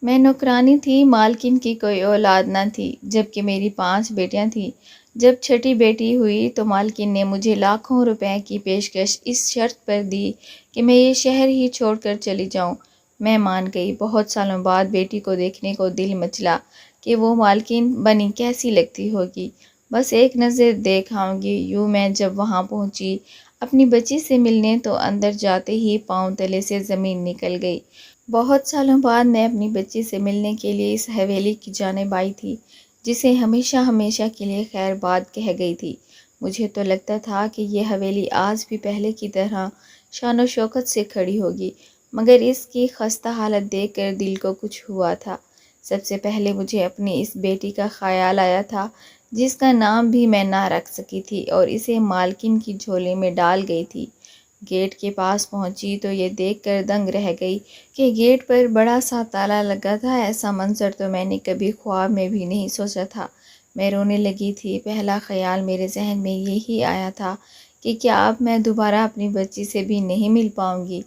میں نوکرانی تھی، مالکن کی کوئی اولاد نہ تھی، جبکہ میری 5 بیٹیاں تھیں۔ جب چھٹی بیٹی ہوئی تو مالکن نے مجھے لاکھوں روپے کی پیشکش اس شرط پر دی کہ میں یہ شہر ہی چھوڑ کر چلی جاؤں۔ میں مان گئی۔ بہت سالوں بعد بیٹی کو دیکھنے کو دل مچلا کہ وہ مالکن بنی کیسی لگتی ہوگی۔ بس ایک نظر دیکھ آؤں گی۔ یوں میں جب وہاں پہنچی اپنی بچی سے ملنے تو اندر جاتے ہی پاؤں تلے سے زمین نکل گئی۔ بہت سالوں بعد میں اپنی بچی سے ملنے کے لیے اس حویلی کی جانب آئی تھی جسے ہمیشہ ہمیشہ کے لیے خیر باد کہہ گئی تھی۔ مجھے تو لگتا تھا کہ یہ حویلی آج بھی پہلے کی طرح شان و شوکت سے کھڑی ہوگی، مگر اس کی خستہ حالت دیکھ کر دل کو کچھ ہوا تھا۔ سب سے پہلے مجھے اپنی اس بیٹی کا خیال آیا تھا جس کا نام بھی میں نہ رکھ سکی تھی اور اسے مالکن کی جھولی میں ڈال گئی تھی۔ گیٹ کے پاس پہنچی تو یہ دیکھ کر دنگ رہ گئی کہ گیٹ پر بڑا سا تالا لگا تھا۔ ایسا منظر تو میں نے کبھی خواب میں بھی نہیں سوچا تھا۔ میں رونے لگی تھی۔ پہلا خیال میرے ذہن میں یہی آیا تھا کہ کیا اب میں دوبارہ اپنی بچی سے بھی نہیں مل پاؤں گی۔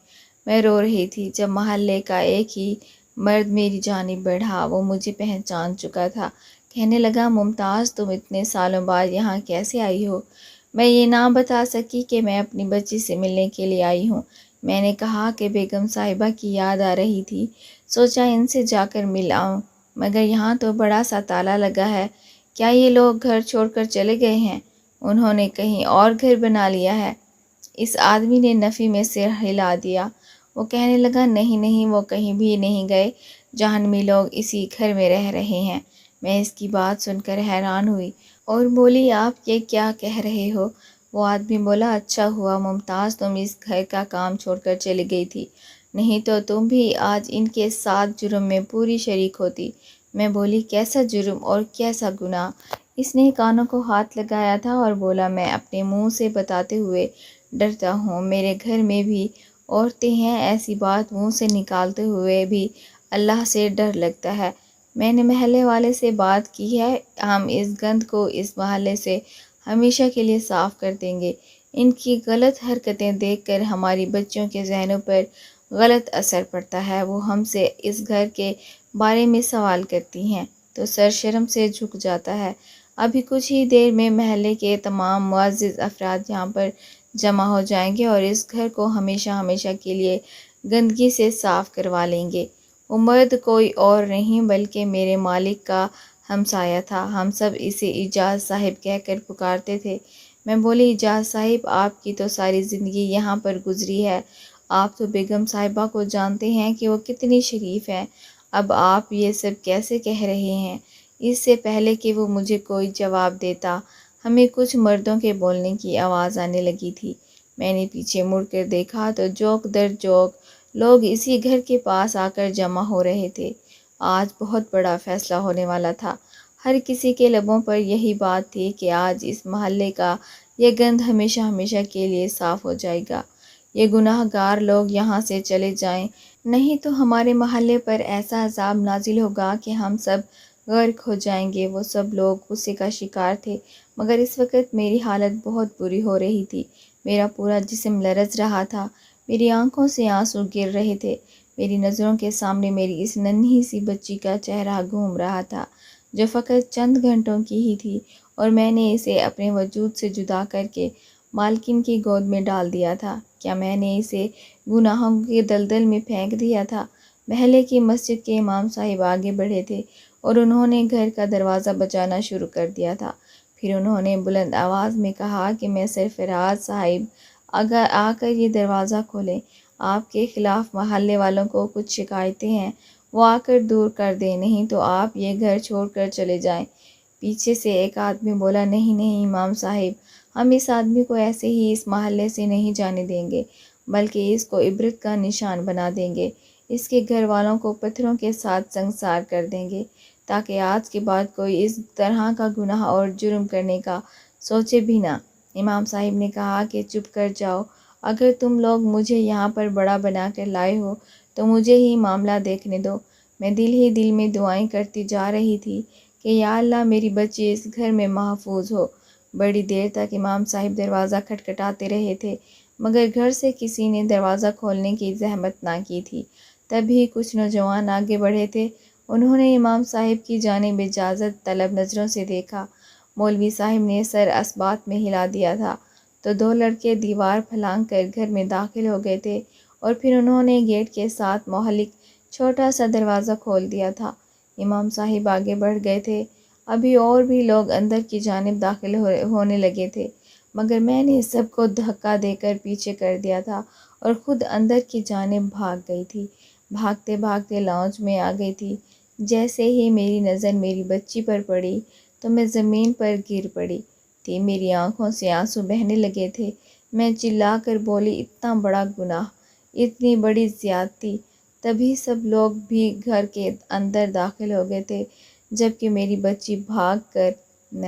میں رو رہی تھی جب محلے کا ایک ہی مرد میری جانب بڑھا۔ وہ مجھے پہچان چکا تھا۔ کہنے لگا، ممتاز تم اتنے سالوں بعد یہاں کیسے آئی ہو؟ میں یہ نہ بتا سکی کہ میں اپنی بچی سے ملنے کے لیے آئی ہوں۔ میں نے کہا کہ بیگم صاحبہ کی یاد آ رہی تھی، سوچا ان سے جا کر مل آؤں، مگر یہاں تو بڑا سا تالا لگا ہے۔ کیا یہ لوگ گھر چھوڑ کر چلے گئے ہیں؟ انہوں نے کہیں اور گھر بنا لیا ہے؟ اس آدمی نے نفی میں سر ہلا دیا۔ وہ کہنے لگا، نہیں نہیں، وہ کہیں بھی نہیں گئے، جہنمی لوگ اسی گھر میں رہ رہے ہیں۔ میں اس کی بات سن کر حیران ہوئی اور بولی، آپ یہ کیا کہہ رہے ہو؟ وہ آدمی بولا، اچھا ہوا ممتاز تم اس گھر کا کام چھوڑ کر چلی گئی تھی، نہیں تو تم بھی آج ان کے ساتھ جرم میں پوری شریک ہوتی۔ میں بولی، کیسا جرم اور کیسا گناہ؟ اس نے کانوں کو ہاتھ لگایا تھا اور بولا، میں اپنے منہ سے بتاتے ہوئے ڈرتا ہوں، میرے گھر میں بھی عورتیں ہیں، ایسی بات منہ سے نکالتے ہوئے بھی اللہ سے ڈر لگتا ہے۔ میں نے محلے والے سے بات کی ہے، ہم اس گند کو اس محلے سے ہمیشہ کے لیے صاف کر دیں گے۔ ان کی غلط حرکتیں دیکھ کر ہماری بچیوں کے ذہنوں پر غلط اثر پڑتا ہے۔ وہ ہم سے اس گھر کے بارے میں سوال کرتی ہیں تو سر شرم سے جھک جاتا ہے۔ ابھی کچھ ہی دیر میں محلے کے تمام معزز افراد یہاں پر جمع ہو جائیں گے اور اس گھر کو ہمیشہ ہمیشہ کے لیے گندگی سے صاف کروا لیں گے۔ وہ مرد کوئی اور نہیں بلکہ میرے مالک کا ہمسایہ تھا۔ ہم سب اسے اعجاز صاحب کہہ کر پکارتے تھے۔ میں بولی، اعجاز صاحب، آپ کی تو ساری زندگی یہاں پر گزری ہے، آپ تو بیگم صاحبہ کو جانتے ہیں کہ وہ کتنی شریف ہیں، اب آپ یہ سب کیسے کہہ رہے ہیں؟ اس سے پہلے کہ وہ مجھے کوئی جواب دیتا، ہمیں کچھ مردوں کے بولنے کی آواز آنے لگی تھی۔ میں نے پیچھے مڑ کر دیکھا تو جوک در جوک لوگ اسی گھر کے پاس آ کر جمع ہو رہے تھے۔ آج بہت بڑا فیصلہ ہونے والا تھا۔ ہر کسی کے لبوں پر یہی بات تھی کہ آج اس محلے کا یہ گند ہمیشہ ہمیشہ کے لیے صاف ہو جائے گا۔ یہ گناہ گار لوگ یہاں سے چلے جائیں، نہیں تو ہمارے محلے پر ایسا عذاب نازل ہوگا کہ ہم سب غرق ہو جائیں گے۔ وہ سب لوگ غصے کا شکار تھے، مگر اس وقت میری حالت بہت بری ہو رہی تھی۔ میرا پورا جسم لرز رہا تھا، میری آنکھوں سے آنسو گر رہے تھے۔ میری نظروں کے سامنے میری اس ننھی سی بچی کا چہرہ گھوم رہا تھا جو فقط چند گھنٹوں کی ہی تھی، اور میں نے اسے اپنے وجود سے جدا کر کے مالکن کی گود میں ڈال دیا تھا۔ کیا میں نے اسے گناہوں کے دلدل میں پھینک دیا تھا؟ محلے کی مسجد کے امام صاحب آگے بڑھے تھے اور انہوں نے گھر کا دروازہ بجانا شروع کر دیا تھا۔ پھر انہوں نے بلند آواز میں کہا کہ میں سرفراز صاحب اگر آ کر یہ دروازہ کھولیں، آپ کے خلاف محلے والوں کو کچھ شکایتیں ہیں، وہ آ کر دور کر دیں، نہیں تو آپ یہ گھر چھوڑ کر چلے جائیں۔ پیچھے سے ایک آدمی بولا، نہیں نہیں امام صاحب، ہم اس آدمی کو ایسے ہی اس محلے سے نہیں جانے دیں گے، بلکہ اس کو عبرت کا نشان بنا دیں گے، اس کے گھر والوں کو پتھروں کے ساتھ سنگسار کر دیں گے، تاکہ آج کے بعد کوئی اس طرح کا گناہ اور جرم کرنے کا سوچے بھی نہ۔ امام صاحب نے کہا کہ چپ کر جاؤ، اگر تم لوگ مجھے یہاں پر بڑا بنا کر لائے ہو تو مجھے ہی معاملہ دیکھنے دو۔ میں دل ہی دل میں دعائیں کرتی جا رہی تھی کہ یا اللہ میری بچی اس گھر میں محفوظ ہو۔ بڑی دیر تک امام صاحب دروازہ کھٹکھٹاتے رہے تھے، مگر گھر سے کسی نے دروازہ کھولنے کی زحمت نہ کی تھی۔ تبھی کچھ نوجوان آگے بڑھے تھے۔ انہوں نے امام صاحب کی جانب اجازت طلب نظروں سے دیکھا۔ مولوی صاحب نے سر اسبات میں ہلا دیا تھا تو دو لڑکے دیوار پھلانگ کر گھر میں داخل ہو گئے تھے، اور پھر انہوں نے گیٹ کے ساتھ معلق چھوٹا سا دروازہ کھول دیا تھا۔ امام صاحب آگے بڑھ گئے تھے۔ ابھی اور بھی لوگ اندر کی جانب داخل ہونے لگے تھے، مگر میں نے سب کو دھکا دے کر پیچھے کر دیا تھا اور خود اندر کی جانب بھاگ گئی تھی۔ بھاگتے بھاگتے لاؤنج میں آ گئی تھی۔ جیسے ہی میری نظر میری بچی پر پڑی تو میں زمین پر گر پڑی تھی۔ میری آنکھوں سے آنسو بہنے لگے تھے۔ میں چلا کر بولی، اتنا بڑا گناہ، اتنی بڑی زیادتی! تبھی سب لوگ بھی گھر کے اندر داخل ہو گئے تھے، جبکہ میری بچی بھاگ کر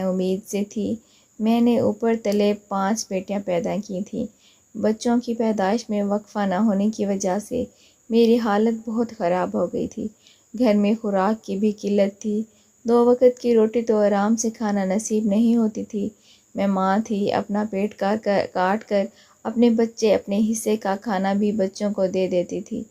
امید سے تھی۔ میں نے اوپر تلے 5 بیٹیاں پیدا کی تھیں۔ بچوں کی پیدائش میں وقفہ نہ ہونے کی وجہ سے میری حالت بہت خراب ہو گئی تھی۔ گھر میں خوراک کی بھی قلت تھی۔ 2 وقت کی روٹی تو آرام سے کھانا نصیب نہیں ہوتی تھی۔ میں ماں تھی، اپنا پیٹ کاٹ کر اپنے بچے اپنے حصے کا کھانا بھی بچوں کو دے دیتی تھی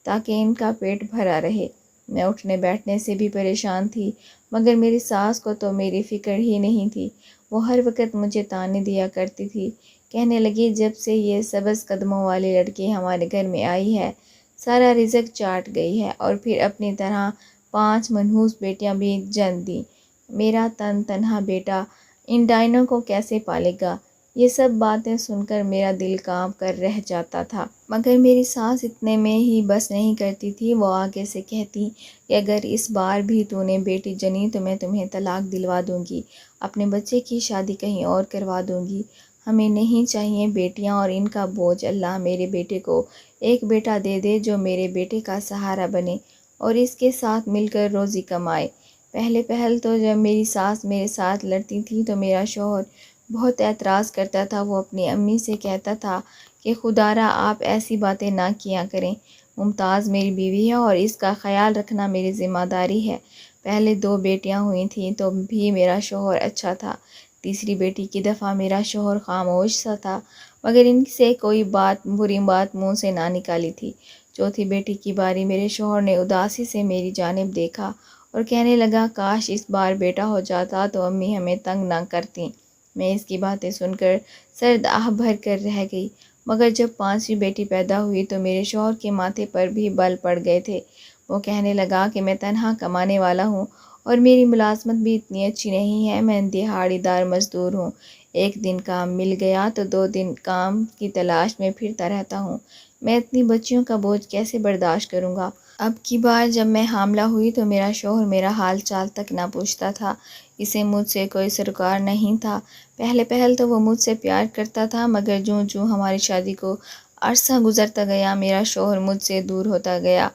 تاکہ ان کا پیٹ بھرا رہے۔ میں اٹھنے بیٹھنے سے بھی پریشان تھی، مگر میری ساس کو تو میری فکر ہی نہیں تھی۔ وہ ہر وقت مجھے طعنے دیا کرتی تھی، کہنے لگی، جب سے یہ سبز قدموں والی لڑکی ہمارے گھر میں آئی ہے سارا رزق چاٹ گئی ہے، اور پھر اپنی طرح 5 منحوس بیٹیاں بھی جن دیں۔ میرا تنہا بیٹا ان ڈائنوں کو کیسے پالے گا؟ یہ سب باتیں سن کر میرا دل کانپ کر رہ جاتا تھا۔ مگر میری ساس اتنے میں ہی بس نہیں کرتی تھی۔ وہ آگے سے کہتی کہ اگر اس بار بھی تو نے بیٹی جنی تو میں تمہیں طلاق دلوا دوں گی، اپنے بچے کی شادی کہیں اور کروا دوں گی۔ ہمیں نہیں چاہیے بیٹیاں اور ان کا بوجھ۔ اللہ میرے بیٹے کو ایک بیٹا دے دے جو میرے بیٹے کا سہارا بنے اور اس کے ساتھ مل کر روزی کمائے۔ پہل تو جب میری ساس میرے ساتھ لڑتی تھی تو میرا شوہر بہت اعتراض کرتا تھا۔ وہ اپنی امی سے کہتا تھا کہ خدارا آپ ایسی باتیں نہ کیا کریں، ممتاز میری بیوی ہے اور اس کا خیال رکھنا میری ذمہ داری ہے۔ پہلے 2 بیٹیاں ہوئی تھیں تو بھی میرا شوہر اچھا تھا۔ تیسری بیٹی کی دفعہ میرا شوہر خاموش سا تھا، مگر ان سے کوئی بری بات منہ سے نہ نکالی تھی۔ چوتھی بیٹی کی باری میرے شوہر نے اداسی سے میری جانب دیکھا اور کہنے لگا، کاش اس بار بیٹا ہو جاتا تو امی ہمیں تنگ نہ کرتیں۔ میں اس کی باتیں سن کر سرد آہ بھر کر رہ گئی، مگر جب 5ویں بیٹی پیدا ہوئی تو میرے شوہر کے ماتھے پر بھی بل پڑ گئے تھے۔ وہ کہنے لگا کہ میں تنہا کمانے والا ہوں اور میری ملازمت بھی اتنی اچھی نہیں ہے، میں دہاڑی دار مزدور ہوں، ایک دن کام مل گیا تو 2 دن کام کی تلاش میں پھرتا رہتا ہوں، میں اتنی بچیوں کا بوجھ کیسے برداشت کروں گا؟ اب کی بار جب میں حاملہ ہوئی تو میرا شوہر میرا حال چال تک نہ پوچھتا تھا۔ اسے مجھ سے کوئی سروکار نہیں تھا۔ پہل تو وہ مجھ سے پیار کرتا تھا، مگر جوں ہماری شادی کو عرصہ گزرتا گیا میرا شوہر مجھ سے دور ہوتا گیا۔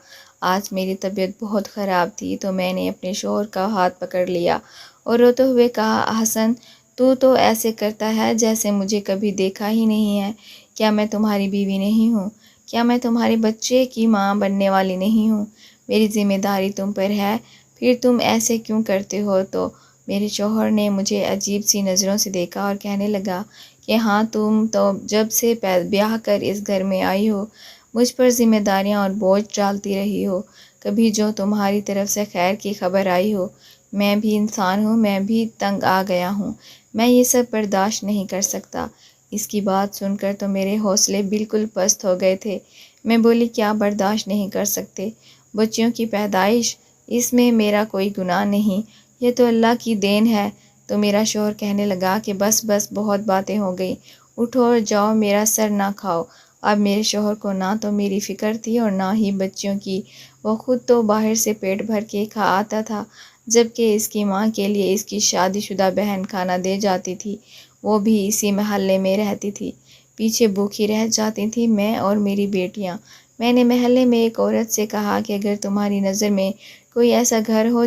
آج میری طبیعت بہت خراب تھی تو میں نے اپنے شوہر کا ہاتھ پکڑ لیا اور روتے ہوئے کہا، احسن تو ایسے کرتا ہے جیسے مجھے کبھی دیکھا ہی نہیں ہے۔ کیا میں تمہاری بیوی نہیں ہوں؟ کیا میں تمہارے بچے کی ماں بننے والی نہیں ہوں؟ میری ذمہ داری تم پر ہے، پھر تم ایسے کیوں کرتے ہو؟ تو میرے شوہر نے مجھے عجیب سی نظروں سے دیکھا اور کہنے لگا کہ ہاں، تم تو جب سے بیاہ کر اس گھر میں آئی ہو مجھ پر ذمہ داریاں اور بوجھ ڈالتی رہی ہو، کبھی جو تمہاری طرف سے خیر کی خبر آئی ہو۔ میں بھی انسان ہوں، میں بھی تنگ آ گیا ہوں، میں یہ سب برداشت نہیں کر سکتا۔ اس کی بات سن کر تو میرے حوصلے بالکل پست ہو گئے تھے۔ میں بولی، کیا برداشت نہیں کر سکتے؟ بچیوں کی پیدائش، اس میں میرا کوئی گناہ نہیں، یہ تو اللہ کی دین ہے۔ تو میرا شوہر کہنے لگا کہ بس بہت باتیں ہو گئی، اٹھو اور جاؤ، میرا سر نہ کھاؤ۔ اب میرے شوہر کو نہ تو میری فکر تھی اور نہ ہی بچیوں کی۔ وہ خود تو باہر سے پیٹ بھر کے کھا آتا تھا، جبکہ اس کی ماں کے لیے اس کی شادی شدہ بہن کھانا دے جاتی تھی، وہ بھی اسی محلے میں رہتی تھی۔ پیچھے بھوکی رہ جاتی تھی میں اور میری بیٹیاں۔ میں نے محلے میں ایک عورت سے کہا کہ اگر تمہاری نظر میں کوئی ایسا گھر ہو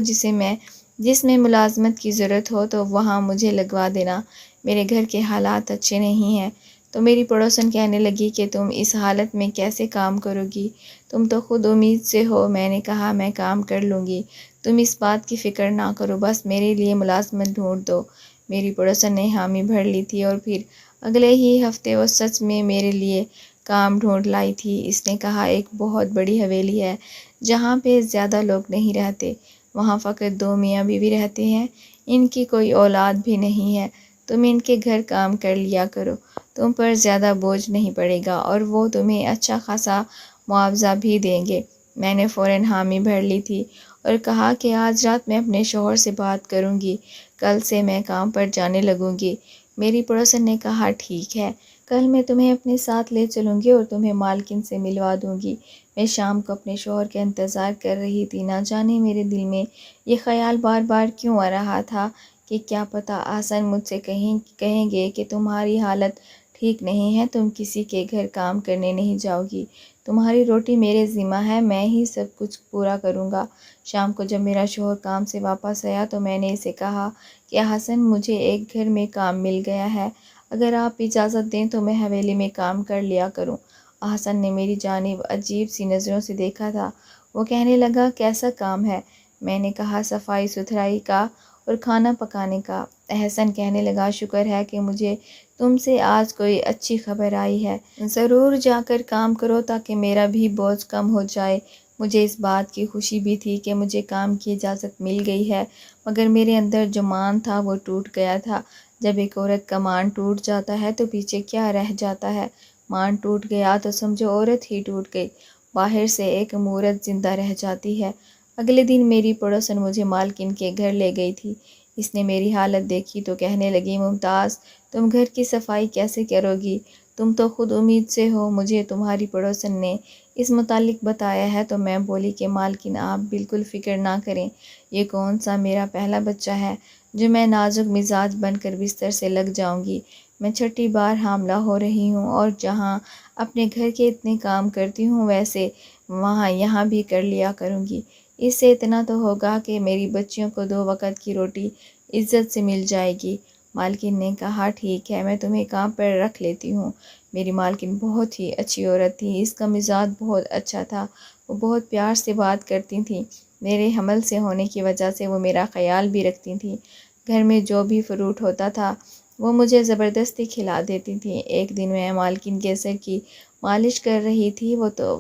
جس میں ملازمت کی ضرورت ہو تو وہاں مجھے لگوا دینا، میرے گھر کے حالات اچھے نہیں ہیں۔ تو میری پڑوسن کہنے لگی کہ تم اس حالت میں کیسے کام کرو گی؟ تم تو خود امید سے ہو۔ میں نے کہا، میں کام کر لوں گی، تم اس بات کی فکر نہ کرو، بس میرے لیے ملازمت ڈھونڈ دو۔ میری پڑوسن نے حامی بھر لی تھی اور پھر اگلے ہی ہفتے وہ سچ میں میرے لیے کام ڈھونڈ لائی تھی۔ اس نے کہا ایک بہت بڑی حویلی ہے جہاں پہ زیادہ لوگ نہیں رہتے، وہاں فقط 2 میاں بیوی رہتے ہیں، ان کی کوئی اولاد بھی نہیں ہے، تم ان کے گھر کام کر لیا کرو، تم پر زیادہ بوجھ نہیں پڑے گا اور وہ تمہیں اچھا خاصا معاوضہ بھی دیں گے۔ میں نے فوراً حامی بھر لی تھی اور کہا کہ آج رات میں اپنے شوہر سے بات کروں گی، کل سے میں کام پر جانے لگوں گی۔ میری پڑوسن نے کہا ٹھیک ہے، کل میں تمہیں اپنے ساتھ لے چلوں گی اور تمہیں مالکن سے ملوا دوں گی۔ میں شام کو اپنے شوہر کا انتظار کر رہی تھی، نہ جانے میرے دل میں یہ خیال بار بار کیوں آ رہا تھا کہ کیا پتہ احسن مجھ سے کہیں گے کہ تمہاری حالت ٹھیک نہیں ہے، تم کسی کے گھر کام کرنے نہیں جاؤ گی، تمہاری روٹی میرے ذمہ ہے، میں ہی سب کچھ پورا کروں گا۔ شام کو جب میرا شوہر کام سے واپس آیا تو میں نے اسے کہا کہ احسن مجھے ایک گھر میں کام مل گیا ہے، اگر آپ اجازت دیں تو میں حویلی میں کام کر لیا کروں۔ احسن نے میری جانب عجیب سی نظروں سے دیکھا تھا۔ وہ کہنے لگا کیسا کام ہے؟ میں نے کہا صفائی ستھرائی کا اور کھانا پکانے کا۔ احسن کہنے لگا شکر ہے کہ مجھے تم سے آج کوئی اچھی خبر آئی ہے، ضرور جا کر کام کرو تاکہ میرا بھی بوجھ کم ہو جائے۔ مجھے اس بات کی خوشی بھی تھی کہ مجھے کام کی اجازت مل گئی ہے، مگر میرے اندر جو مان تھا وہ ٹوٹ گیا تھا۔ جب ایک عورت کا مان ٹوٹ جاتا ہے تو پیچھے کیا رہ جاتا ہے؟ مان ٹوٹ گیا تو سمجھو عورت ہی ٹوٹ گئی، باہر سے ایک مورت زندہ رہ جاتی ہے۔ اگلے دن میری پڑوسن مجھے مالکن کے گھر لے گئی تھی۔ اس نے میری حالت دیکھی تو کہنے لگی ممتاز تم گھر کی صفائی کیسے کرو گی؟ تم تو خود امید سے ہو۔ مجھے تمہاری پڑوسن نے اس متعلق بتایا ہے تو میں بولی کہ مالکن آپ بالکل فکر نہ کریں، یہ کون سا میرا پہلا بچہ ہے جو میں نازک مزاج بن کر بستر سے لگ جاؤں گی۔ میں 6ٹھی بار حاملہ ہو رہی ہوں اور جہاں اپنے گھر کے اتنے کام کرتی ہوں ویسے وہاں یہاں بھی کر لیا کروں گی۔ اس سے اتنا تو ہوگا کہ میری بچیوں کو 2 وقت کی روٹی عزت سے مل جائے گی۔ مالکن نے کہا ٹھیک ہے، میں تمہیں کام پر رکھ لیتی ہوں۔ میری مالکن بہت ہی اچھی عورت تھی، اس کا مزاج بہت اچھا تھا، وہ بہت پیار سے بات کرتی تھیں، میرے حمل سے ہونے کی وجہ سے وہ میرا خیال بھی رکھتی تھیں۔ گھر میں جو بھی فروٹ ہوتا تھا وہ مجھے زبردستی کھلا دیتی تھیں۔ ایک دن میں مالکن کے سر کی مالش کر رہی تھی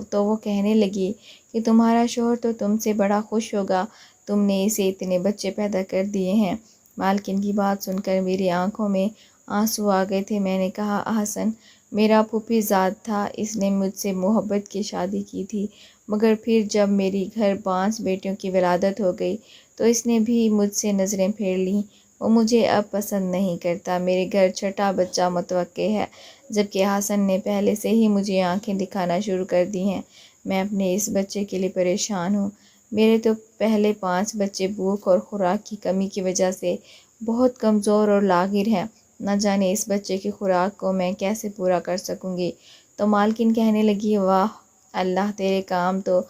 تو وہ کہنے لگی کہ تمہارا شوہر تو تم سے بڑا خوش ہوگا، تم نے اسے اتنے بچے پیدا کر دیے ہیں۔ مالکن کی بات سن کر میری آنکھوں میں آنسو آ گئے تھے۔ میں نے کہا احسن میرا پھوپھی زاد تھا، اس نے مجھ سے محبت کی شادی کی تھی، مگر پھر جب میری گھر 5 بیٹیوں کی ولادت ہو گئی تو اس نے بھی مجھ سے نظریں پھیر لیں، وہ مجھے اب پسند نہیں کرتا، میرے گھر 6ٹھا بچہ متوقع ہے، جبکہ احسن نے پہلے سے ہی مجھے آنکھیں دکھانا شروع کر دی ہیں۔ میں اپنے اس بچے کے لیے پریشان ہوں، میرے تو پہلے 5 بچے بھوک اور خوراک کی کمی کی وجہ سے بہت کمزور اور لاغر ہیں، نہ جانے اس بچے کی خوراک کو میں کیسے پورا کر سکوں گی۔ تو مالکن کہنے لگی واہ اللہ تیرے کام تو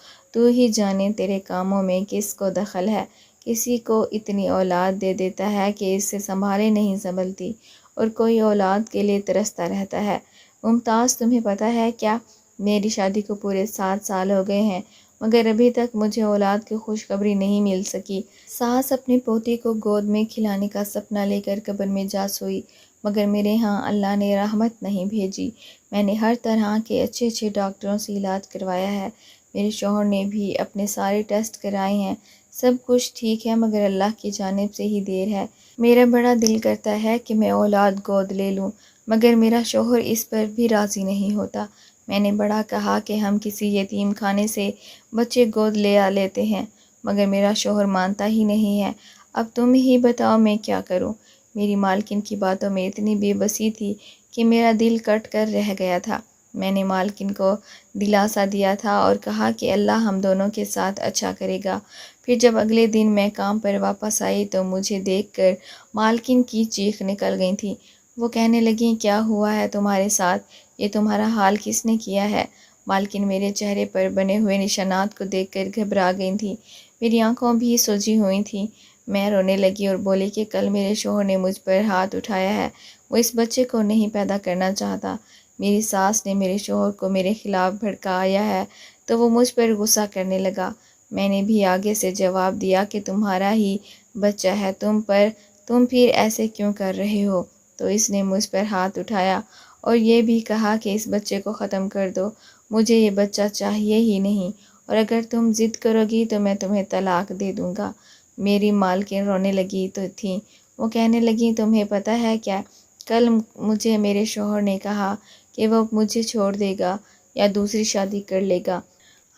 ہی جانے، تیرے کاموں میں کس کو دخل ہے، کسی کو اتنی اولاد دے دیتا ہے کہ اس سے سنبھالے نہیں سنبھلتی اور کوئی اولاد کے لیے ترستا رہتا ہے۔ ممتاز تمہیں پتہ ہے کیا، میری شادی کو پورے 7 سال ہو گئے ہیں مگر ابھی تک مجھے اولاد کی خوشخبری نہیں مل سکی۔ ساس اپنی پوتی کو گود میں کھلانے کا سپنا لے کر قبر میں جا سوئی، مگر میرے ہاں اللہ نے رحمت نہیں بھیجی۔ میں نے ہر طرح کے اچھے اچھے ڈاکٹروں سے علاج کروایا ہے، میرے شوہر نے بھی اپنے سارے ٹیسٹ کرائے ہیں، سب کچھ ٹھیک ہے مگر اللہ کی جانب سے ہی دیر ہے۔ میرا بڑا دل کرتا ہے کہ میں اولاد گود لے لوں، مگر میرا شوہر اس پر بھی راضی نہیں ہوتا۔ میں نے بڑا کہا کہ ہم کسی یتیم خانے سے بچے گود لے آ لیتے ہیں، مگر میرا شوہر مانتا ہی نہیں ہے۔ اب تم ہی بتاؤ میں کیا کروں؟ میری مالکن کی باتوں میں اتنی بے بسی تھی کہ میرا دل کٹ کر رہ گیا تھا۔ میں نے مالکن کو دلاسا دیا تھا اور کہا کہ اللہ ہم دونوں کے ساتھ اچھا کرے گا۔ پھر جب اگلے دن میں کام پر واپس آئی تو مجھے دیکھ کر مالکن کی چیخ نکل گئی تھی۔ وہ کہنے لگیں کیا ہوا ہے تمہارے ساتھ، یہ تمہارا حال کس نے کیا ہے؟ مالکن میرے چہرے پر بنے ہوئے نشانات کو دیکھ کر گھبرا گئی تھیں، میری آنکھوں بھی سوجی ہوئی تھیں۔ میں رونے لگی اور بولی کہ کل میرے شوہر نے مجھ پر ہاتھ اٹھایا ہے، وہ اس بچے کو نہیں پیدا کرنا چاہتا۔ میری ساس نے میرے شوہر کو میرے خلاف بھڑکایا ہے تو وہ مجھ پر غصہ کرنے لگا۔ میں نے بھی آگے سے جواب دیا کہ تمہارا ہی بچہ ہے، تم پھر ایسے کیوں کر رہے ہو؟ تو اس نے مجھ پر ہاتھ اٹھایا اور یہ بھی کہا کہ اس بچے کو ختم کر دو، مجھے یہ بچہ چاہیے ہی نہیں، اور اگر تم ضد کرو گی تو میں تمہیں طلاق دے دوں گا۔ میری مالکن رونے لگی تو تھیں۔ وہ کہنے لگیں تمہیں پتہ ہے کیا، کل مجھے میرے شوہر نے کہا کہ وہ مجھے چھوڑ دے گا یا دوسری شادی کر لے گا۔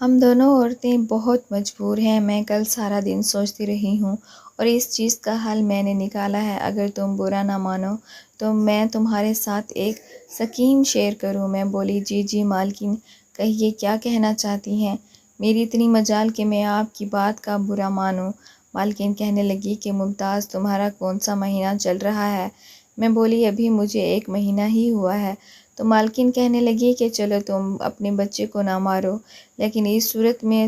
ہم دونوں عورتیں بہت مجبور ہیں۔ میں کل سارا دن سوچتی رہی ہوں اور اس چیز کا حل میں نے نکالا ہے۔ اگر تم برا نہ مانو تو میں تمہارے ساتھ ایک سکیم شیئر کروں۔ میں بولی جی جی مالکن، کہیے کیا کہنا چاہتی ہیں، میری اتنی مجال کہ میں آپ کی بات کا برا مانوں۔ مالکن کہنے لگی کہ ممتاز تمہارا کون سا مہینہ چل رہا ہے؟ میں بولی ابھی مجھے 1 مہینہ ہی ہوا ہے۔ تو مالکن کہنے لگی کہ چلو تم اپنے بچے کو نہ مارو، لیکن اس صورت میں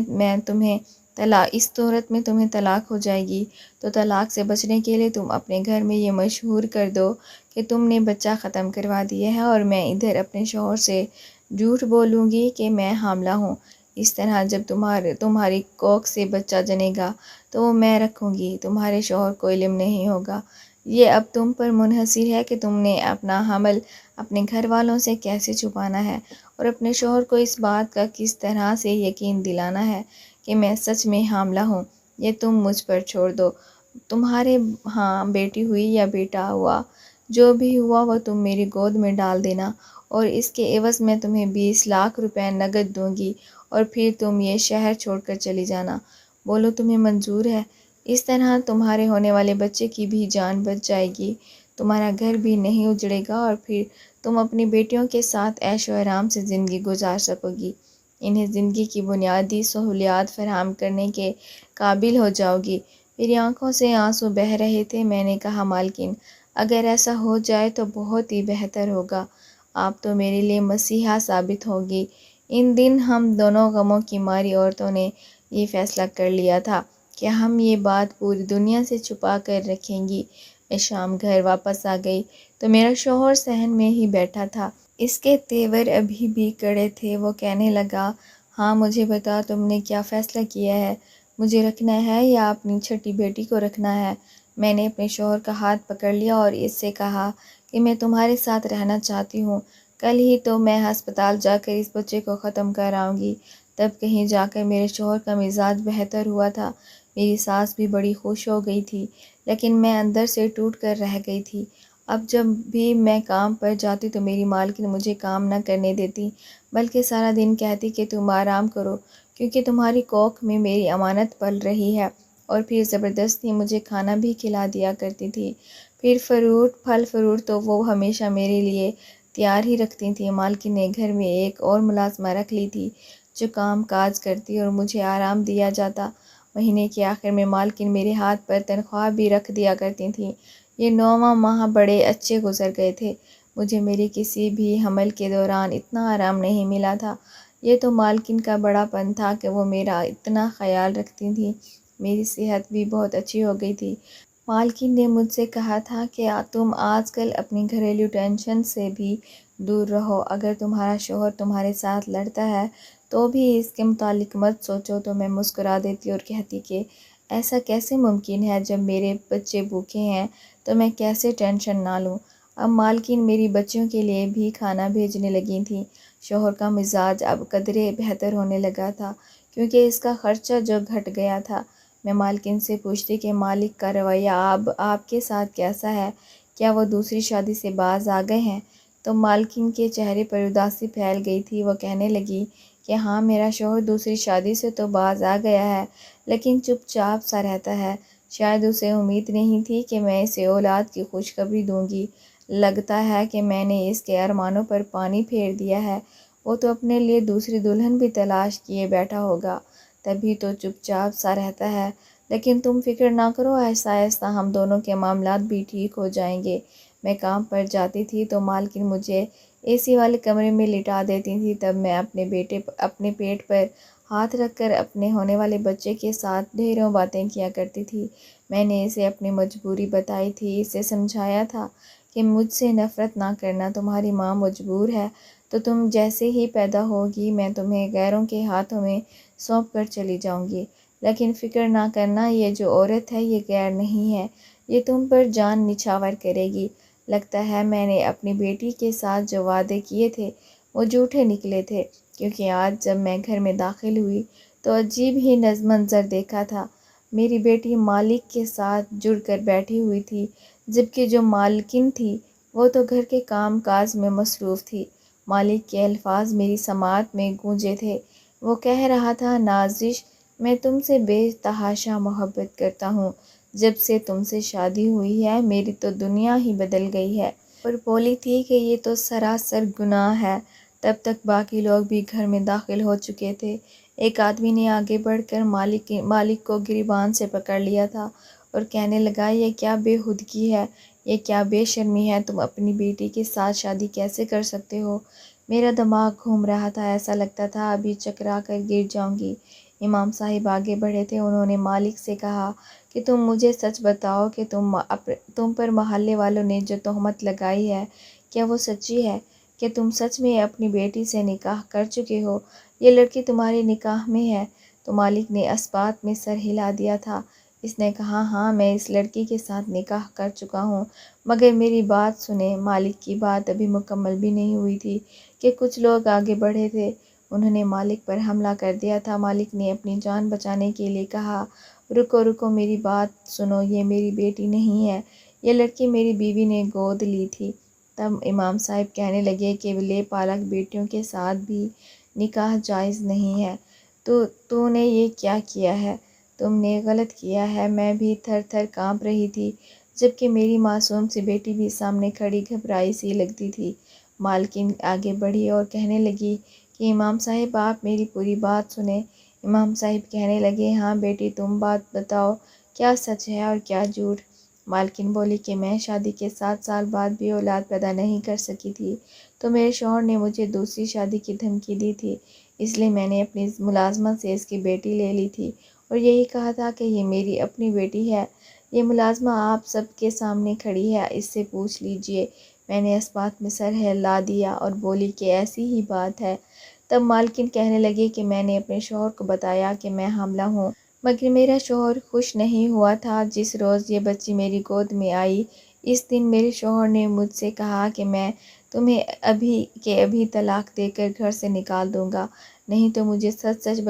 تمہیں طلاق ہو جائے گی، تو طلاق سے بچنے کے لیے تم اپنے گھر میں یہ مشہور کر دو کہ تم نے بچہ ختم کروا دیا ہے، اور میں ادھر اپنے شوہر سے جھوٹ بولوں گی کہ میں حاملہ ہوں۔ اس طرح جب تمہاری کوکھ سے بچہ جنے گا تو وہ میں رکھوں گی، تمہارے شوہر کو علم نہیں ہوگا۔ یہ اب تم پر منحصر ہے کہ تم نے اپنا حمل اپنے گھر والوں سے کیسے چھپانا ہے، اور اپنے شوہر کو اس بات کا کس طرح سے یقین دلانا ہے کہ میں سچ میں حاملہ ہوں۔ یہ تم مجھ پر چھوڑ دو۔ تمہارے ہاں بیٹی ہوئی یا بیٹا ہوا، جو بھی ہوا وہ تم میری گود میں ڈال دینا، اور اس کے عوض میں تمہیں 20 لاکھ روپے نقد دوں گی، اور پھر تم یہ شہر چھوڑ کر چلی جانا۔ بولو تمہیں منظور ہے؟ اس طرح تمہارے ہونے والے بچے کی بھی جان بچ جائے گی، تمہارا گھر بھی نہیں اجڑے گا، اور پھر تم اپنی بیٹیوں کے ساتھ عیش و آرام سے زندگی گزار سکو گی، انہیں زندگی کی بنیادی سہولیات فراہم کرنے کے قابل ہو جاؤ گی۔ میری آنکھوں سے آنسو بہہ رہے تھے۔ میں نے کہا مالکن، اگر ایسا ہو جائے تو بہت ہی بہتر ہوگا، آپ تو میرے لیے مسیحا ثابت ہوگی۔ ان دن ہم دونوں غموں کی ماری عورتوں نے یہ فیصلہ کر لیا تھا کہ ہم یہ بات پوری دنیا سے چھپا کر رکھیں گی۔ میں شام گھر واپس آ گئی تو میرا شوہر صحن میں ہی بیٹھا تھا۔ اس کے تیور ابھی بھی کڑے تھے۔ وہ کہنے لگا، ہاں مجھے بتا تم نے کیا فیصلہ کیا ہے، مجھے رکھنا ہے یا اپنی چھٹی بیٹی کو رکھنا ہے؟ میں نے اپنے شوہر کا ہاتھ پکڑ لیا اور اس سے کہا کہ میں تمہارے ساتھ رہنا چاہتی ہوں، کل ہی تو میں ہسپتال جا کر اس بچے کو ختم کر آؤں گی۔ تب کہیں جا کر میرے شوہر کا مزاج بہتر ہوا تھا، میری ساس بھی بڑی خوش ہو گئی تھی، لیکن میں اندر سے ٹوٹ کر رہ گئی تھی۔ اب جب بھی میں کام پر جاتی تو میری مالکن مجھے کام نہ کرنے دیتی، بلکہ سارا دن کہتی کہ تم آرام کرو، کیونکہ تمہاری کوکھ میں میری امانت پل رہی ہے، اور پھر زبردستی مجھے کھانا بھی کھلا دیا کرتی تھی۔ پھر پھل فروٹ تو وہ ہمیشہ میرے لیے تیار ہی رکھتی تھی۔ مالکن نے گھر میں ایک اور ملازمہ رکھ لی تھی جو کام کاج کرتی اور مجھے آرام دیا جاتا۔ مہینے کے آخر میں مالکن میرے ہاتھ پر تنخواہ بھی رکھ دیا کرتی تھیں۔ یہ 9واں ماہ بڑے اچھے گزر گئے تھے۔ مجھے میری کسی بھی حمل کے دوران اتنا آرام نہیں ملا تھا۔ یہ تو مالکن کا بڑا پن تھا کہ وہ میرا اتنا خیال رکھتی تھیں۔ میری صحت بھی بہت اچھی ہو گئی تھی۔ مالکن نے مجھ سے کہا تھا کہ تم آج کل اپنی گھریلو ٹینشن سے بھی دور رہو۔ اگر تمہارا شوہر تمہارے ساتھ لڑتا ہے تو بھی اس کے متعلق مت سوچو۔ تو میں مسکرا دیتی اور کہتی کہ ایسا کیسے ممکن ہے، جب میرے بچے بھوکے ہیں تو میں کیسے ٹینشن نہ لوں۔ اب مالکن میری بچیوں کے لیے بھی کھانا بھیجنے لگی تھیں۔ شوہر کا مزاج اب قدرے بہتر ہونے لگا تھا، کیونکہ اس کا خرچہ جو گھٹ گیا تھا۔ میں مالکن سے پوچھتی کہ مالک کا رویہ اب آپ کے ساتھ کیسا ہے، کیا وہ دوسری شادی سے باز آ گئے ہیں؟ تو مالکن کے چہرے پر اداسی پھیل گئی تھی۔ وہ کہنے لگی کہ ہاں میرا شوہر دوسری شادی سے تو باز آ گیا ہے، لیکن چپ چاپ سا رہتا ہے۔ شاید اسے امید نہیں تھی کہ میں اسے اولاد کی خوشخبری دوں گی۔ لگتا ہے کہ میں نے اس کے ارمانوں پر پانی پھیر دیا ہے۔ وہ تو اپنے لیے دوسری دلہن بھی تلاش کیے بیٹھا ہوگا، تبھی تو چپ چاپ سا رہتا ہے۔ لیکن تم فکر نہ کرو، آہستہ آہستہ ہم دونوں کے معاملات بھی ٹھیک ہو جائیں گے۔ میں کام پر جاتی تھی تو مالکن مجھے اے سی والے کمرے میں لٹا دیتی تھی۔ تب میں اپنے پیٹ پر ہاتھ رکھ کر اپنے ہونے والے بچے کے ساتھ ڈھیروں باتیں کیا کرتی تھی۔ میں نے اسے اپنی مجبوری بتائی تھی، اسے سمجھایا تھا کہ مجھ سے نفرت نہ کرنا، تمہاری ماں مجبور ہے، تو تم جیسے ہی پیدا ہوگی میں تمہیں غیروں کے ہاتھوں میں سونپ کر چلی جاؤں گی۔ لیکن فکر نہ کرنا، یہ جو عورت ہے یہ غیر نہیں ہے، یہ تم پر جان نچھاور کرے گی۔ لگتا ہے میں نے اپنی بیٹی کے ساتھ جو وعدے کیے تھے وہ جھوٹے نکلے تھے، کیونکہ آج جب میں گھر میں داخل ہوئی تو عجیب ہی منظر دیکھا تھا۔ میری بیٹی مالک کے ساتھ جڑ کر بیٹھی ہوئی تھی، جبکہ جو مالکن تھی وہ تو گھر کے کام کاج میں مصروف تھی۔ مالک کے الفاظ میری سماعت میں گونجے تھے۔ وہ کہہ رہا تھا، نازش، میں تم سے بے تحاشا محبت کرتا ہوں۔ جب سے تم سے شادی ہوئی ہے میری تو دنیا ہی بدل گئی ہے۔ اور بولی تھی کہ یہ تو سراسر گناہ ہے۔ تب تک باقی لوگ بھی گھر میں داخل ہو چکے تھے۔ ایک آدمی نے آگے بڑھ کر مالک کو گریبان سے پکڑ لیا تھا اور کہنے لگا، یہ کیا بے ہودگی ہے، یہ کیا بے شرمی ہے، تم اپنی بیٹی کے ساتھ شادی کیسے کر سکتے ہو؟ میرا دماغ گھوم رہا تھا، ایسا لگتا تھا ابھی چکرا کر گر جاؤں گی۔ امام صاحب آگے بڑھے تھے، انہوں نے مالک سے کہا کہ تم مجھے سچ بتاؤ کہ تم پر محلے والوں نے جو تہمت لگائی ہے کیا وہ سچی ہے؟ کہ تم سچ میں اپنی بیٹی سے نکاح کر چکے ہو؟ یہ لڑکی تمہارے نکاح میں ہے؟ تو مالک نے اس بات میں سر ہلا دیا تھا۔ اس نے کہا، ہاں میں اس لڑکی کے ساتھ نکاح کر چکا ہوں، مگر میری بات سنیں۔ مالک کی بات ابھی مکمل بھی نہیں ہوئی تھی کہ کچھ لوگ آگے بڑھے تھے، انہوں نے مالک پر حملہ کر دیا تھا۔ مالک نے اپنی جان بچانے کے لیے کہا، رکو میری بات سنو، یہ میری بیٹی نہیں ہے، یہ لڑکی میری بیوی نے گود لی تھی۔ تب امام صاحب کہنے لگے کہ لے پالک بیٹیوں کے ساتھ بھی نکاح جائز نہیں ہے۔ تو نے یہ کیا کیا ہے؟ تم نے غلط کیا ہے۔ میں بھی تھر تھر کانپ رہی تھی، جبکہ میری معصوم سی بیٹی بھی سامنے کھڑی گھبرائی سی لگتی تھی۔ مالکن آگے بڑھی اور کہنے لگی کہ امام صاحب آپ میری پوری بات سنیں۔ امام صاحب کہنے لگے، ہاں بیٹی تم بات بتاؤ، کیا سچ ہے اور کیا جھوٹ؟ مالکن بولی کہ میں شادی کے 7 سال بعد بھی اولاد پیدا نہیں کر سکی تھی، تو میرے شوہر نے مجھے دوسری شادی کی دھمکی دی تھی، اس لیے میں نے اپنی ملازمہ سے اس کی بیٹی لے لی تھی اور یہی کہا تھا کہ یہ میری اپنی بیٹی ہے۔ یہ ملازمہ آپ سب کے سامنے کھڑی ہے، اس سے پوچھ لیجئے۔ میں نے اس بات میں سر ہلا دیا اور بولی کہ ایسی ہی بات ہے۔ تب مالکن کہنے لگے کہ میں نے اپنے شوہر کو بتایا کہ میں حاملہ ہوں، مگر میرا شوہر خوش نہیں ہوا تھا۔ جس روز یہ بچی میری گود میں آئی، اس دن میرے شوہر نے مجھ سے کہا کہ میں تمہیں ابھی کے ابھی طلاق دے کر گھر سے نکال دوں گا، نہیں تو مجھے سچ سچ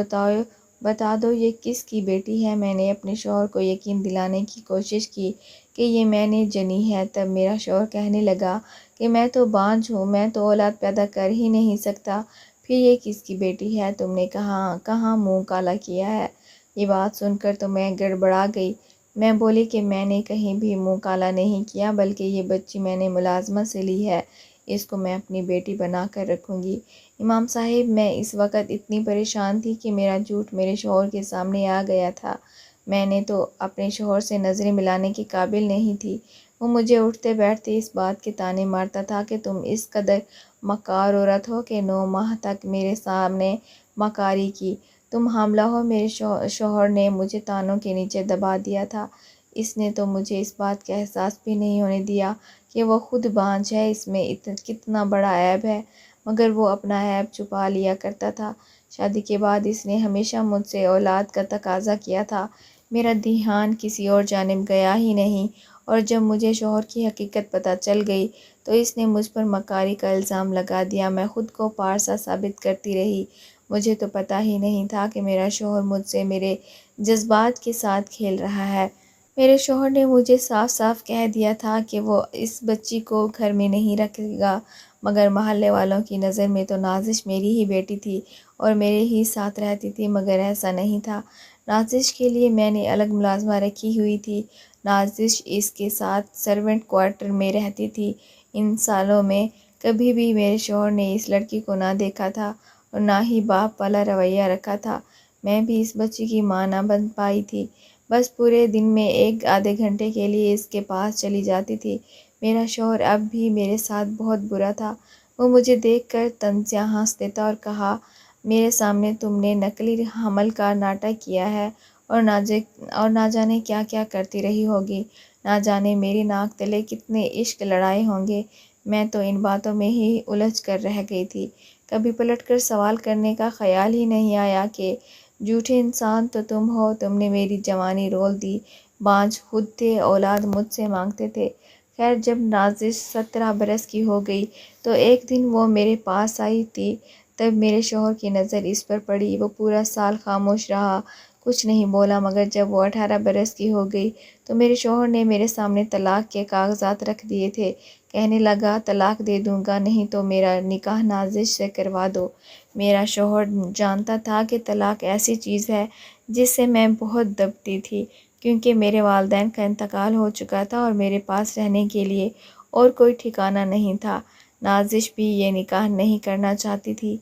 بتا دو یہ کس کی بیٹی ہے۔ میں نے اپنے شوہر کو یقین دلانے کی کوشش کی کہ یہ میں نے جنی ہے۔ تب میرا شوہر کہنے لگا کہ میں تو بانجھ ہوں، میں تو اولاد پیدا کر ہی نہیں سکتا، پھر یہ کس کی بیٹی ہے؟ تم نے کہاں منہ کالا کیا ہے؟ یہ بات سن کر تو میں گڑبڑا گئی۔ میں بولی کہ میں نے کہیں بھی منہ کالا نہیں کیا، بلکہ یہ بچی میں نے ملازمہ سے لی ہے، اس کو میں اپنی بیٹی بنا کر رکھوں گی۔ امام صاحب، میں اس وقت اتنی پریشان تھی کہ میرا جھوٹ میرے شوہر کے سامنے آ گیا تھا۔ میں نے تو اپنے شوہر سے نظریں ملانے کے قابل نہیں تھی۔ وہ مجھے اٹھتے بیٹھتے اس بات کے طعنے مارتا تھا کہ تم اس قدر مکار عورت ہو کہ 9 ماہ تک میرے سامنے مکاری کی، تم حاملہ ہو۔ میرے شوہر نے مجھے طعنوں کے نیچے دبا دیا تھا۔ اس نے تو مجھے اس بات کا احساس بھی نہیں ہونے دیا کہ وہ خود بانجھ ہے، اس میں کتنا بڑا عیب ہے، مگر وہ اپنا عیب چھپا لیا کرتا تھا۔ شادی کے بعد اس نے ہمیشہ مجھ سے اولاد کا تقاضا کیا تھا، میرا دھیان کسی اور جانب گیا ہی نہیں، اور جب مجھے شوہر کی حقیقت پتہ چل گئی تو اس نے مجھ پر مکاری کا الزام لگا دیا۔ میں خود کو پارسا ثابت کرتی رہی، مجھے تو پتہ ہی نہیں تھا کہ میرا شوہر مجھ سے میرے جذبات کے ساتھ کھیل رہا ہے۔ میرے شوہر نے مجھے صاف صاف کہہ دیا تھا کہ وہ اس بچی کو گھر میں نہیں رکھے گا، مگر محلے والوں کی نظر میں تو نازش میری ہی بیٹی تھی اور میرے ہی ساتھ رہتی تھی، مگر ایسا نہیں تھا۔ نازش کے لیے میں نے الگ ملازمہ رکھی ہوئی تھی۔ نازش اس کے ساتھ سرونٹ کوارٹر میں رہتی تھی۔ ان سالوں میں کبھی بھی میرے شوہر نے اس لڑکی کو نہ دیکھا تھا اور نہ ہی باپ والا رویہ رکھا تھا۔ میں بھی اس بچی کی ماں نہ بن پائی تھی، بس پورے دن میں 1 آدھے گھنٹے کے لیے اس کے پاس چلی جاتی تھی۔ میرا شوہر اب بھی میرے ساتھ بہت برا تھا۔ وہ مجھے دیکھ کر طنزیہ ہنس دیتا اور کہا، میرے سامنے تم نے نقلی حمل کا ناٹک کیا ہے اور نہ جانے کیا کیا کرتی رہی ہوگی، نہ جانے میری ناک تلے کتنے عشق لڑائے ہوں گے۔ میں تو ان باتوں میں ہی الجھ کر رہ گئی تھی، کبھی پلٹ کر سوال کرنے کا خیال ہی نہیں آیا کہ جھوٹے انسان تو تم ہو، تم نے میری جوانی رول دی، بانجھ خود تھے، اولاد مجھ سے مانگتے تھے۔ خیر جب نازش 17 برس کی ہو گئی تو ایک دن وہ میرے پاس آئی تھی، تب میرے شوہر کی نظر اس پر پڑی۔ وہ پورا سال خاموش رہا، کچھ نہیں بولا، مگر جب وہ 18 برس کی ہو گئی تو میرے شوہر نے میرے سامنے طلاق کے کاغذات رکھ دیے تھے۔ کہنے لگا طلاق دے دوں گا، نہیں تو میرا نکاح نازش سے کروا دو۔ میرا شوہر جانتا تھا کہ طلاق ایسی چیز ہے جس سے میں بہت دبتی تھی، کیونکہ میرے والدین کا انتقال ہو چکا تھا اور میرے پاس رہنے کے لیے اور کوئی ٹھکانہ نہیں تھا۔ نازش بھی یہ نکاح نہیں کرنا چاہتی تھی،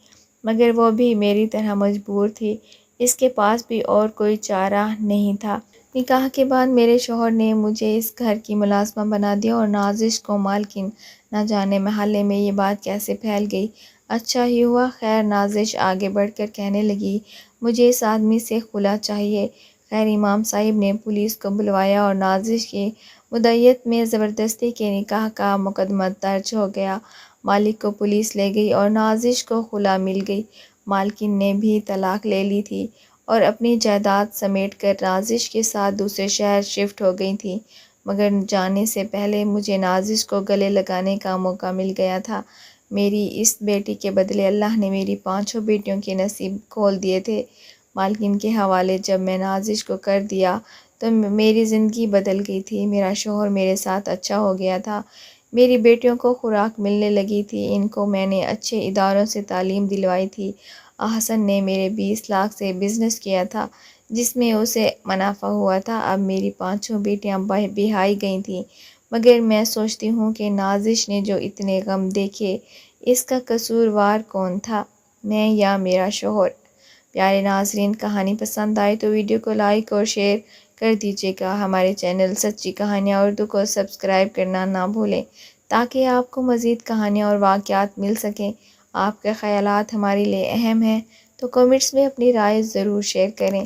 مگر وہ بھی میری طرح مجبور تھی، اس کے پاس بھی اور کوئی چارہ نہیں تھا۔ نکاح کے بعد میرے شوہر نے مجھے اس گھر کی ملازمہ بنا دیا اور نازش کو مالکن۔ نہ جانے محلے میں یہ بات کیسے پھیل گئی، اچھا ہی ہوا۔ خیر نازش آگے بڑھ کر کہنے لگی، مجھے اس آدمی سے خلا چاہیے۔ خیر امام صاحب نے پولیس کو بلوایا اور نازش کی مدعیت میں زبردستی کے نکاح کا مقدمہ درج ہو گیا۔ مالک کو پولیس لے گئی اور نازش کو خلا مل گئی۔ مالکن نے بھی طلاق لے لی تھی اور اپنی جائیداد سمیٹ کر نازش کے ساتھ دوسرے شہر شفٹ ہو گئی تھی، مگر جانے سے پہلے مجھے نازش کو گلے لگانے کا موقع مل گیا تھا۔ میری اس بیٹی کے بدلے اللہ نے میری 5 بیٹیوں کے نصیب کھول دیے تھے۔ مالکن کے حوالے جب میں نازش کو کر دیا تو میری زندگی بدل گئی تھی۔ میرا شوہر میرے ساتھ اچھا ہو گیا تھا، میری بیٹیوں کو خوراک ملنے لگی تھی، ان کو میں نے اچھے اداروں سے تعلیم دلوائی تھی۔ احسن نے میرے 20 لاکھ سے بزنس کیا تھا جس میں اسے منافع ہوا تھا۔ اب میری 5 بیٹیاں بیاہی گئی تھیں، مگر میں سوچتی ہوں کہ نازش نے جو اتنے غم دیکھے، اس کا قصوروار کون تھا، میں یا میرا شوہر؟ پیارے ناظرین، کہانی پسند آئی تو ویڈیو کو لائک اور شیئر کر دیجیے گا۔ ہمارے چینل سچی کہانیاں اردو کو سبسکرائب کرنا نہ بھولیں تاکہ آپ کو مزید کہانیاں اور واقعات مل سکیں۔ آپ کے خیالات ہمارے لیے اہم ہیں، تو کمنٹس میں اپنی رائے ضرور شیئر کریں۔